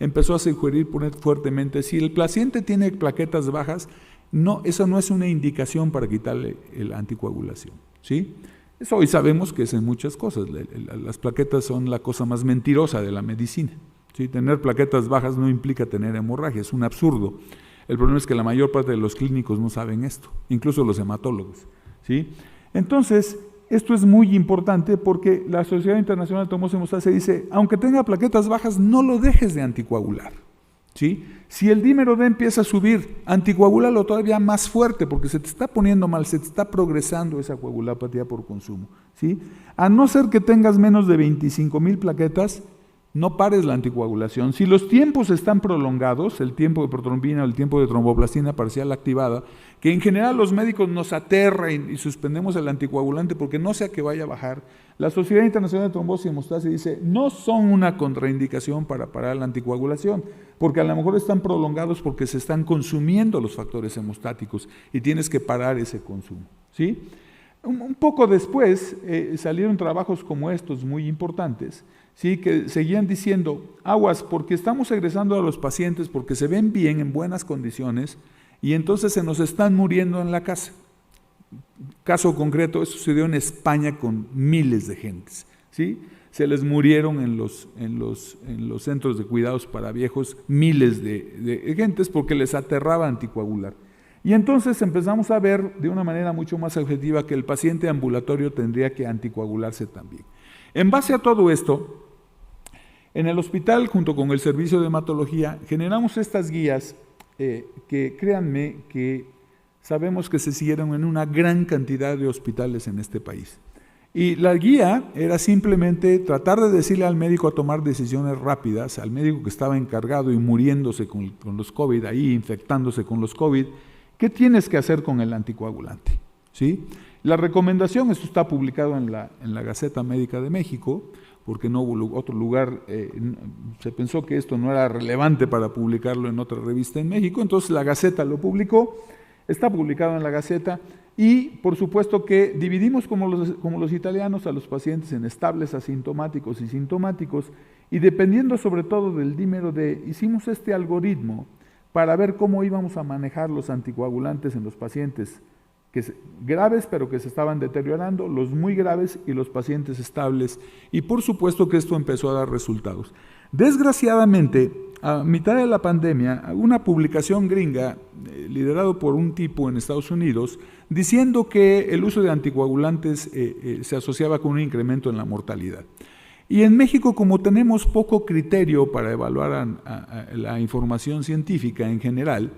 empezó a sugerir fuertemente, si el paciente tiene plaquetas bajas, no, eso no es una indicación para quitarle la anticoagulación, ¿sí? Eso hoy sabemos que es en muchas cosas. Las plaquetas son la cosa más mentirosa de la medicina, ¿sí? Tener plaquetas bajas no implica tener hemorragia, es un absurdo. El problema es que la mayor parte de los clínicos no saben esto, incluso los hematólogos, ¿sí? Entonces, esto es muy importante porque la Sociedad Internacional de Trombosis y Hemostasia dice, aunque tenga plaquetas bajas, no lo dejes de anticoagular, ¿sí? Si el dímero D empieza a subir, anticoagúlalo todavía más fuerte porque se te está poniendo mal, se te está progresando esa coagulopatía por consumo, ¿sí? A no ser que tengas menos de 25,000 plaquetas, no pares la anticoagulación. Si los tiempos están prolongados, el tiempo de protrombina o el tiempo de tromboplastina parcial activada, que en general los médicos nos aterra y suspendemos el anticoagulante porque no sea que vaya a bajar, la Sociedad Internacional de Trombosis y Hemostasia dice, no son una contraindicación para parar la anticoagulación, porque a lo mejor están prolongados porque se están consumiendo los factores hemostáticos y tienes que parar ese consumo, ¿sí? Un poco después salieron trabajos como estos muy importantes, ¿sí? Que seguían diciendo, aguas, porque estamos egresando a los pacientes porque se ven bien, en buenas condiciones, y entonces se nos están muriendo en la casa. Caso concreto, eso sucedió en España con miles de gentes, ¿sí? Se les murieron en los centros de cuidados para viejos miles de gentes porque les aterraba anticoagular. Y entonces empezamos a ver de una manera mucho más objetiva que el paciente ambulatorio tendría que anticoagularse también. En base a todo esto, en el hospital, junto con el servicio de hematología, generamos estas guías que, créanme, que sabemos que se siguieron en una gran cantidad de hospitales en este país. Y la guía era simplemente tratar de decirle al médico a tomar decisiones rápidas, al médico que estaba encargado y muriéndose con los COVID, ahí infectándose con los COVID, ¿qué tienes que hacer con el anticoagulante? ¿Sí? La recomendación, esto está publicado en la Gaceta Médica de México, porque no hubo otro lugar, se pensó que esto no era relevante para publicarlo en otra revista en México, entonces la Gaceta lo publicó, está publicado en la Gaceta, y por supuesto que dividimos como los italianos a los pacientes en estables, asintomáticos y sintomáticos, y dependiendo sobre todo del dímero D, hicimos este algoritmo para ver cómo íbamos a manejar los anticoagulantes en los pacientes graves pero que se estaban deteriorando, los muy graves y los pacientes estables, y por supuesto que esto empezó a dar resultados. Desgraciadamente, a mitad de la pandemia, una publicación gringa, liderado por un tipo en Estados Unidos, diciendo que el uso de anticoagulantes se asociaba con un incremento en la mortalidad. Y en México, como tenemos poco criterio para evaluar la información científica en general,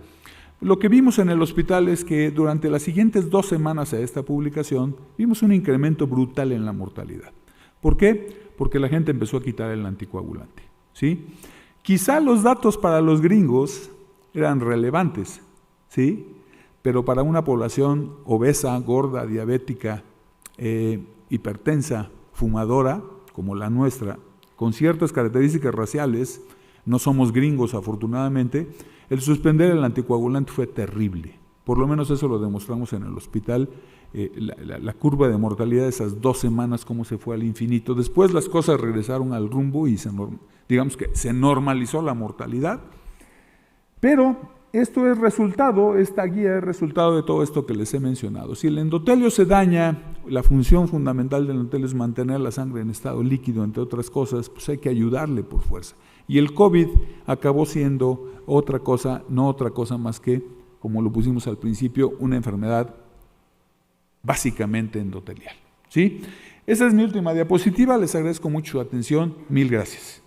lo que vimos en el hospital es que durante las siguientes 2 semanas a esta publicación, vimos un incremento brutal en la mortalidad. ¿Por qué? Porque la gente empezó a quitar el anticoagulante, ¿sí? Quizá los datos para los gringos eran relevantes, ¿sí? Pero para una población obesa, gorda, diabética, hipertensa, fumadora, como la nuestra, con ciertas características raciales, no somos gringos afortunadamente, el suspender el anticoagulante fue terrible. Por lo menos eso lo demostramos en el hospital, la curva de mortalidad de esas 2 semanas, cómo se fue al infinito. Después las cosas regresaron al rumbo y digamos que se normalizó la mortalidad, pero esto es resultado, esta guía es resultado de todo esto que les he mencionado. Si el endotelio se daña, la función fundamental del endotelio es mantener la sangre en estado líquido, entre otras cosas, pues hay que ayudarle por fuerza. Y el COVID acabó siendo otra cosa, no otra cosa más que, como lo pusimos al principio, una enfermedad básicamente endotelial, ¿sí? Esa es mi última diapositiva, les agradezco mucho su atención, mil gracias.